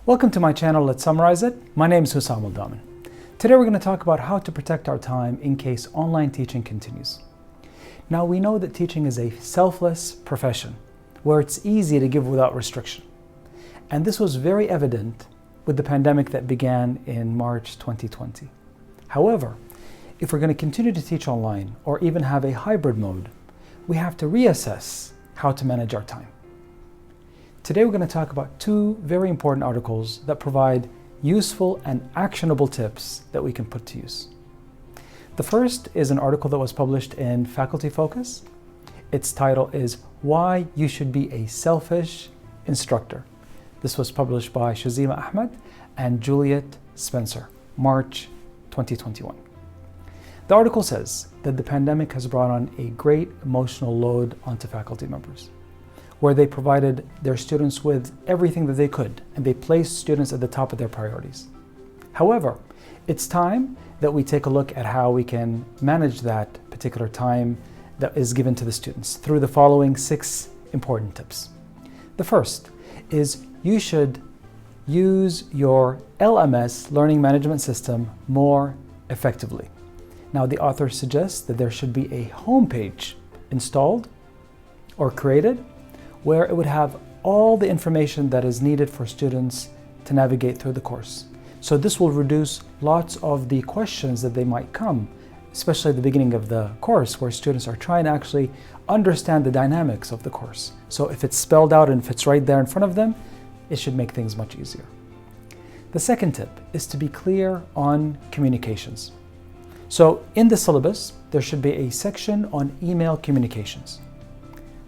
Welcome to my channel, Let's Summarize It. My name is Hussam Al-Daman. Today we're going to talk about how to protect our time in case online teaching continues. Now we know that teaching is a selfless profession where it's easy to give without restriction. And this was very evident with the pandemic that began in March 2020. However, if we're going to continue to teach online or even have a hybrid mode, we have to reassess how to manage our time. Today we're going to talk about two very important articles that provide useful and actionable tips that we can put to use. The first is an article that was published in Faculty Focus. Its title is Why You Should Be a Selfish Instructor. This was published by Shazima Ahmed and Juliet Spencer, March 2021. The article says that the pandemic has brought on a great emotional load onto faculty members, where they provided their students with everything that they could, and they placed students at the top of their priorities. However, it's time that we take a look at how we can manage that particular time that is given to the students through the following 6 important tips. The first is you should use your LMS, Learning Management System, more effectively. Now, the author suggests that there should be a homepage installed or created where it would have all the information that is needed for students to navigate through the course. So this will reduce lots of the questions that they might come, especially at the beginning of the course where students are trying to actually understand the dynamics of the course. So if it's spelled out and if it's right there in front of them, it should make things much easier. The second tip is to be clear on communications. So in the syllabus, there should be a section on email communications.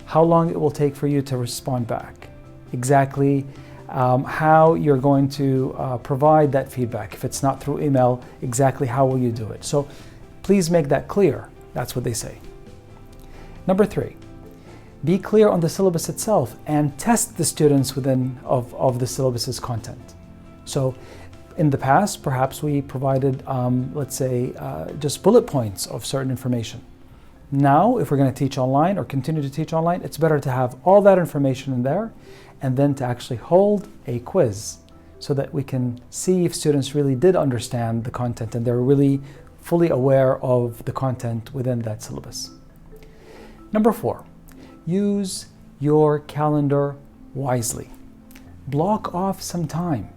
How long it will take for you to respond back, exactly how you're going to provide that feedback. If it's not through email, exactly how will you do it? So please make that clear. That's what they say. Number 3, be clear on the syllabus itself and test the students within of the syllabus's content. So in the past, perhaps we provided, let's say, just bullet points of certain information. Now, if we're going to teach online or continue to teach online, it's better to have all that information in there and then to actually hold a quiz so that we can see if students really did understand the content and they're really fully aware of the content within that syllabus. Number 4, use your calendar wisely. Block off some time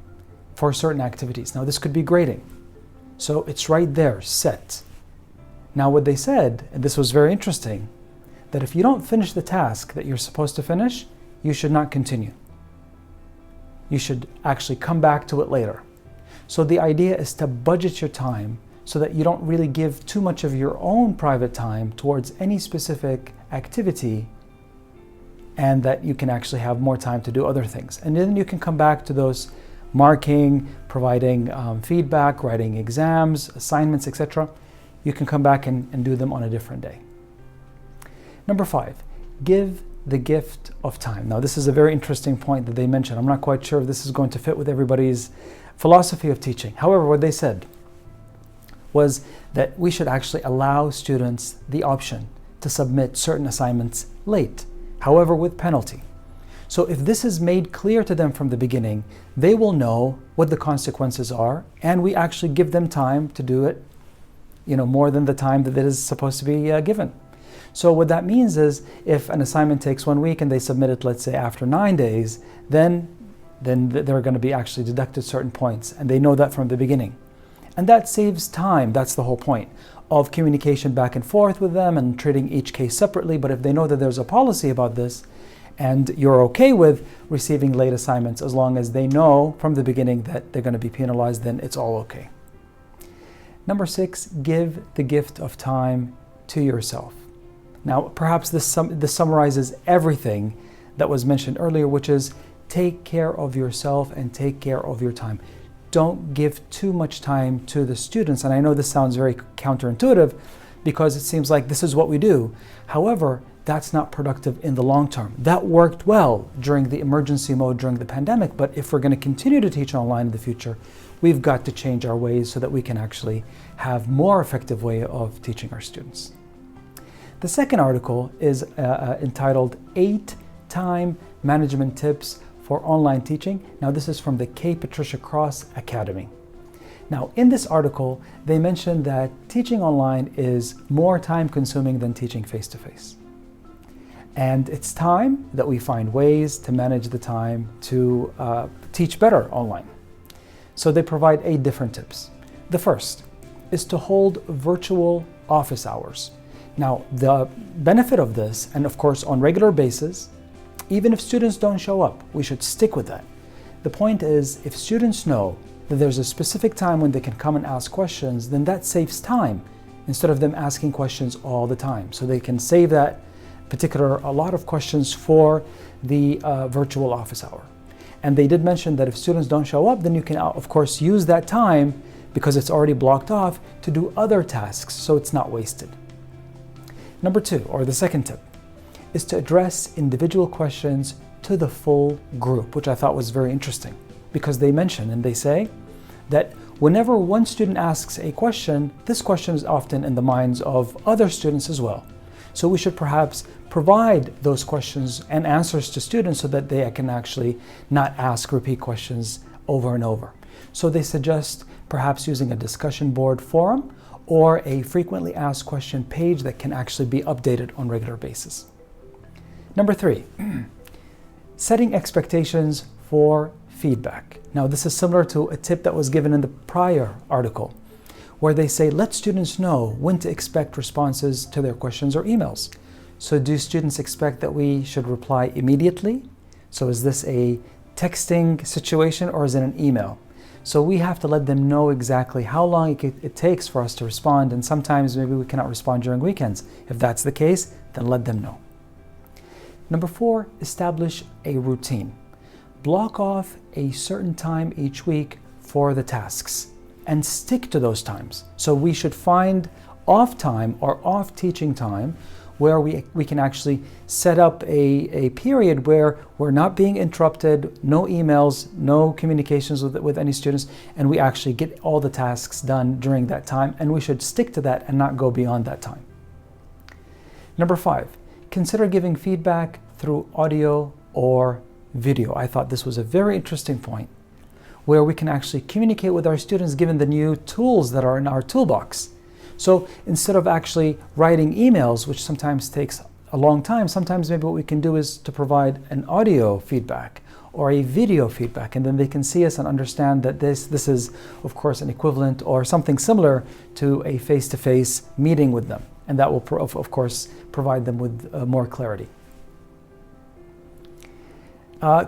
for certain activities. Now, this could be grading. So it's right there, set. Now, what they said, and this was very interesting, that if you don't finish the task that you're supposed to finish, you should not continue. You should actually come back to it later. So the idea is to budget your time so that you don't really give too much of your own private time towards any specific activity, and that you can actually have more time to do other things. And then you can come back to those marking, providing feedback, writing exams, assignments, etc. You can come back and do them on a different day. Number 5, give the gift of time. Now, this is a very interesting point that they mentioned. I'm not quite sure if this is going to fit with everybody's philosophy of teaching. However, what they said was that we should actually allow students the option to submit certain assignments late, however, with penalty. So if this is made clear to them from the beginning, they will know what the consequences are, and we actually give them time to do it more than the time that it is supposed to be given. So what that means is if an assignment takes 1 week and they submit it, let's say, after 9 days, then they're going to be actually deducted certain points, and they know that from the beginning. And that saves time. That's the whole point of communication back and forth with them and treating each case separately. But if they know that there's a policy about this and you're okay with receiving late assignments, as long as they know from the beginning that they're going to be penalized, then it's all okay. Number 6, give the gift of time to yourself. Now, perhaps this summarizes everything that was mentioned earlier, which is take care of yourself and take care of your time. Don't give too much time to the students. And I know this sounds very counterintuitive because it seems like this is what we do. However, that's not productive in the long term. That worked well during the emergency mode during the pandemic, but if we're going to continue to teach online in the future, we've got to change our ways so that we can actually have more effective way of teaching our students. The second article is entitled 8 Time Management Tips for online teaching. Now this is from the K. Patricia Cross Academy. Now in this article, they mentioned that teaching online is more time consuming than teaching face-to-face. And it's time that we find ways to manage the time to teach better online. So they provide 8 different tips. The first is to hold virtual office hours. Now, the benefit of this, and of course on regular basis, even if students don't show up, we should stick with that. The point is, if students know that there's a specific time when they can come and ask questions, then that saves time instead of them asking questions all the time. So they can save that a lot of questions for the virtual office hour. And they did mention that if students don't show up, then you can of course use that time, because it's already blocked off, to do other tasks so it's not wasted. Number 2, or the second tip, is to address individual questions to the full group, which I thought was very interesting, because they mention and they say that whenever one student asks a question, this question is often in the minds of other students as well. So we should perhaps provide those questions and answers to students so that they can actually not ask repeat questions over and over. So they suggest perhaps using a discussion board forum or a frequently asked question page that can actually be updated on a regular basis. Number 3, setting expectations for feedback. Now this is similar to a tip that was given in the prior article, where they say let students know when to expect responses to their questions or emails. So do students expect that we should reply immediately? So is this a texting situation or is it an email? So we have to let them know exactly how long it takes for us to respond, and sometimes maybe we cannot respond during weekends. If that's the case, then let them know. Number 4, establish a routine. Block off a certain time each week for the tasks and stick to those times. So we should find off time or off teaching time where we can actually set up a period where we're not being interrupted, no emails, no communications with any students, and we actually get all the tasks done during that time, and we should stick to that and not go beyond that time. Number 5, consider giving feedback through audio or video. I thought this was a very interesting point, where we can actually communicate with our students given the new tools that are in our toolbox. So instead of actually writing emails, which sometimes takes a long time, sometimes maybe what we can do is to provide an audio feedback or a video feedback, and then they can see us and understand that this is of course an equivalent or something similar to a face-to-face meeting with them, and that will of course provide them with more clarity.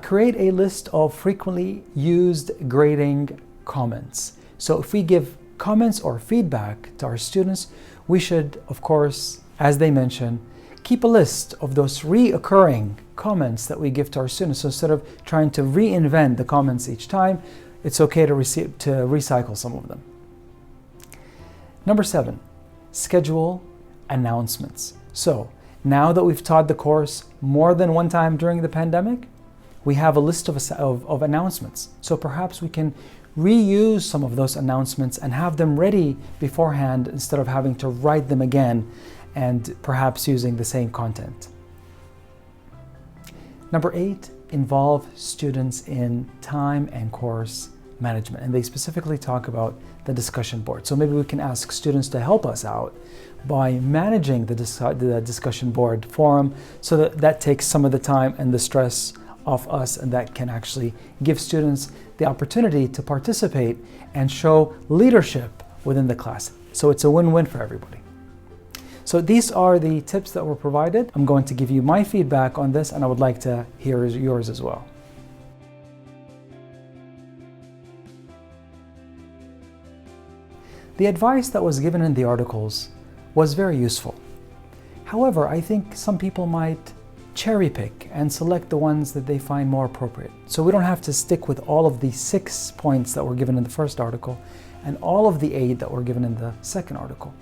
Create a list of frequently used grading comments. So if we give comments or feedback to our students, we should, of course, as they mention, keep a list of those reoccurring comments that we give to our students. So instead of trying to reinvent the comments each time, it's okay to recycle some of them. Number 7, schedule announcements. So now that we've taught the course more than one time during the pandemic, we have a list of announcements. So perhaps we can reuse some of those announcements and have them ready beforehand instead of having to write them again and perhaps using the same content. Number 8, involve students in time and course management. And they specifically talk about the discussion board. So maybe we can ask students to help us out by managing the discussion board forum, so that takes some of the time and the stress off us, and that can actually give students the opportunity to participate and show leadership within the class. So it's a win-win for everybody. So these are the tips that were provided. I'm going to give you my feedback on this, and I would like to hear yours as well. The advice that was given in the articles was very useful. However, I think some people might cherry pick and select the ones that they find more appropriate. So we don't have to stick with all of the 6 points that were given in the first article and all of the 8 that were given in the second article.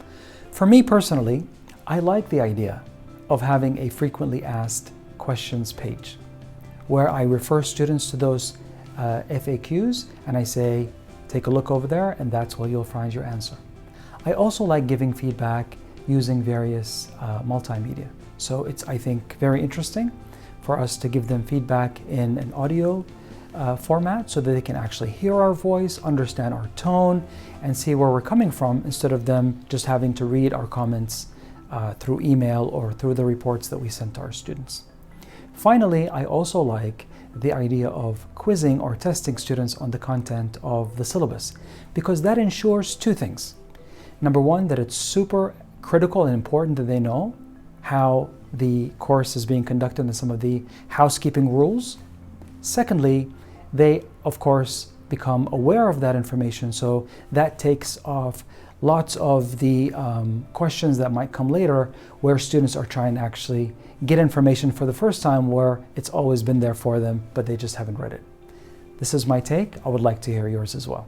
For me personally, I like the idea of having a frequently asked questions page where I refer students to those FAQs and I say, take a look over there, and that's where you'll find your answer. I also like giving feedback using various multimedia. So it's, I think, very interesting for us to give them feedback in an audio format so that they can actually hear our voice, understand our tone, and see where we're coming from instead of them just having to read our comments through email or through the reports that we send to our students. Finally, I also like the idea of quizzing or testing students on the content of the syllabus, because that ensures two things. Number one, that it's super critical and important that they know how the course is being conducted and some of the housekeeping rules. Secondly, they of course become aware of that information, so that takes off lots of the questions that might come later where students are trying to actually get information for the first time where it's always been there for them, but they just haven't read it. This is my take. I would like to hear yours as well.